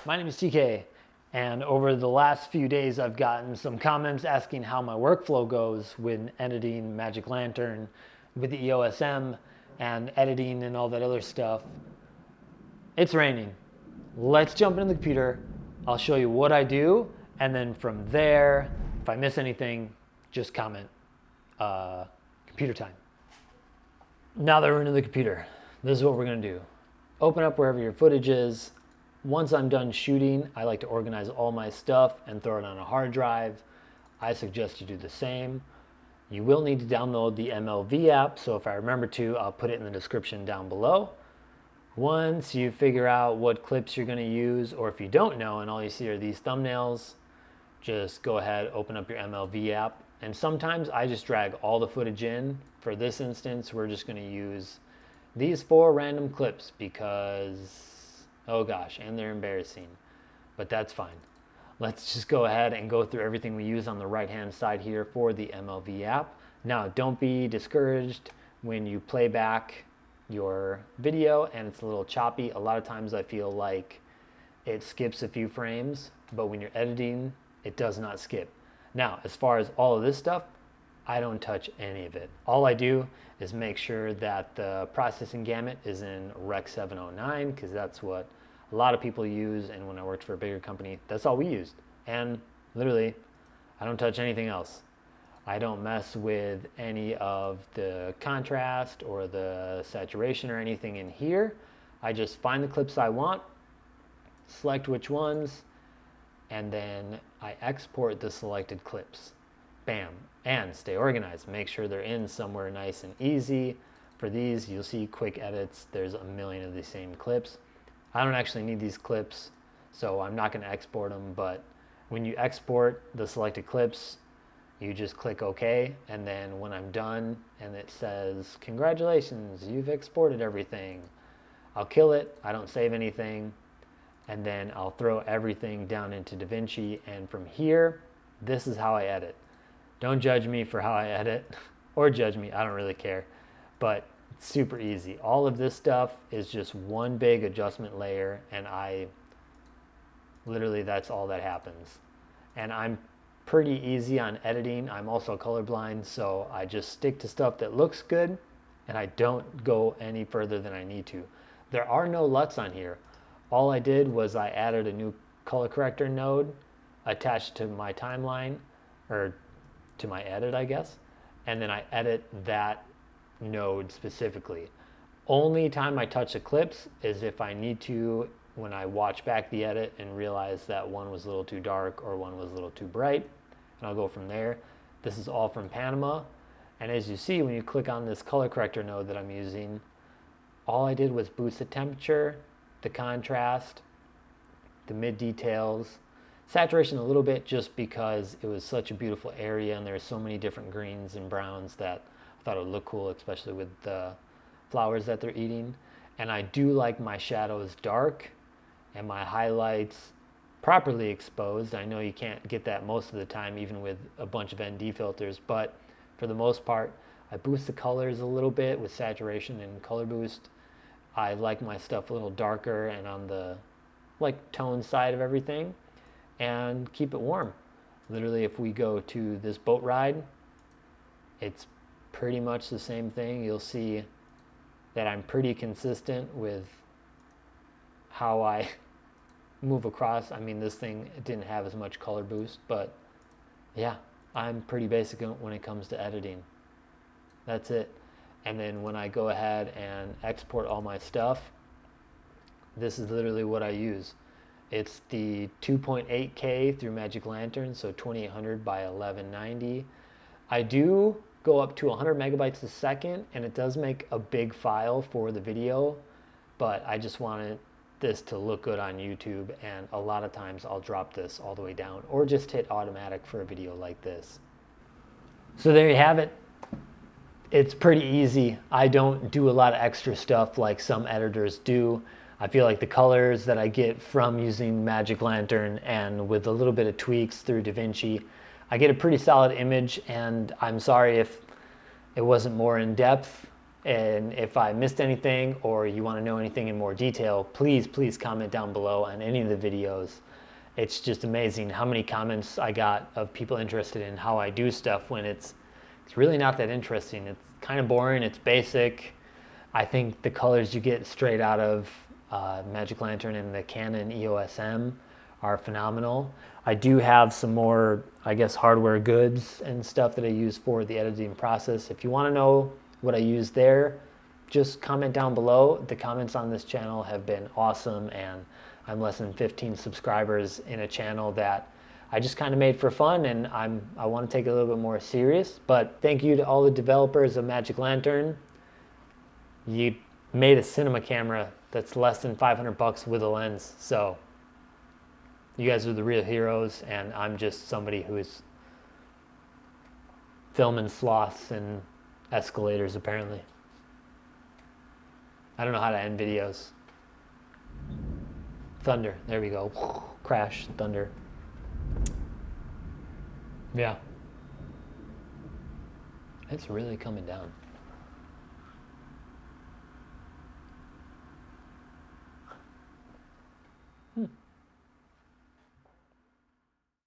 My name is TK, and over the last few days I've gotten some comments asking how my workflow goes when editing Magic Lantern with the EOSM and editing and all that other stuff. It's raining. Let's jump into the computer. I'll show you what I do, and then from there, if I miss anything, just comment. Computer time. Now that we're into the computer, this is what we're gonna do. Open up wherever your footage is. Once I'm done shooting, I like to organize all my stuff and throw it on a hard drive. I suggest you do the same. You will need to download the MLV app, so if I remember to, I'll put it in the description down below. Once you figure out what clips you're gonna use, or if you don't know and all you see are these thumbnails, just go ahead, open up your MLV app. And sometimes I just drag all the footage in. For this instance, we're just gonna use these 4 random clips because, oh gosh, and they're embarrassing, but that's fine. Let's just go ahead and go through everything we use on the right-hand side here for the MLV app. Now, don't be discouraged when you play back your video and it's a little choppy. A lot of times I feel like it skips a few frames, but when you're editing, it does not skip. Now, as far as all of this stuff, I don't touch any of it. All I do is make sure that the processing gamut is in Rec 709 because that's what a lot of people use, and when I worked for a bigger company, that's all we used. And literally, I don't touch anything else. I don't mess with any of the contrast or the saturation or anything in here. I just find the clips I want, select which ones, and then I export the selected clips. Bam. And stay organized. Make sure they're in somewhere nice and easy. For these, you'll see quick edits. There's a million of the same clips. I don't actually need these clips, so I'm not going to export them, but when you export the selected clips, you just click OK, and then when I'm done and it says, congratulations, you've exported everything, I'll kill it. I don't save anything, and then I'll throw everything down into DaVinci, and from here, this is how I edit. Don't judge me for how I edit, or judge me, I don't really care, but it's super easy. All of this stuff is just one big adjustment layer, and literally that's all that happens. And I'm pretty easy on editing. I'm also colorblind, so I just stick to stuff that looks good, and I don't go any further than I need to. There are no LUTs on here. All I did was I added a new color corrector node attached to my timeline, or to my edit, I guess, and then I edit that node specifically. Only time I touch the clips is if I need to, when I watch back the edit and realize that one was a little too dark or one was a little too bright, and I'll go from there. This is all from Panama, and as you see, when you click on this color corrector node that I'm using, all I did was boost the temperature, the contrast, the mid details, saturation a little bit, just because it was such a beautiful area and there's so many different greens and browns that I thought it would look cool, especially with the flowers that they're eating. And I do like my shadows dark and my highlights properly exposed. I know you can't get that most of the time, even with a bunch of ND filters, but for the most part, I boost the colors a little bit with saturation and color boost. I like my stuff a little darker and on the tone side of everything, and keep it warm. Literally, if we go to this boat ride, it's pretty much the same thing. You'll see that I'm pretty consistent with how I move across. I mean, this thing didn't have as much color boost, but yeah, I'm pretty basic when it comes to editing. That's it. And then when I go ahead and export all my stuff, this is literally what I use. It's the 2.8K through Magic Lantern, so 2800 by 1190. I do go up to 100 megabytes a second, and it does make a big file for the video, but I just wanted this to look good on YouTube, and a lot of times I'll drop this all the way down or just hit automatic for a video like this. So there you have it. It's pretty easy. I don't do a lot of extra stuff like some editors do. I feel like the colors that I get from using Magic Lantern and with a little bit of tweaks through DaVinci, I get a pretty solid image, and I'm sorry if it wasn't more in depth. And if I missed anything or you want to know anything in more detail, please comment down below on any of the videos. It's just amazing how many comments I got of people interested in how I do stuff when it's really not that interesting. It's kind of boring, it's basic. I think the colors you get straight out of Magic Lantern and the Canon EOS M are phenomenal. I do have some more, I guess, hardware goods and stuff that I use for the editing process. If you want to know what I use there, just comment down below. The comments on this channel have been awesome, and I'm less than 15 subscribers in a channel that I just kind of made for fun, and I want to take it a little bit more serious. But thank you to all the developers of Magic Lantern. You made a cinema camera that's less than 500 bucks with a lens, so you guys are the real heroes, and I'm just somebody who is filming sloths and escalators, apparently. I don't know how to end videos. Thunder, there we go. Crash, thunder. Yeah. It's really coming down.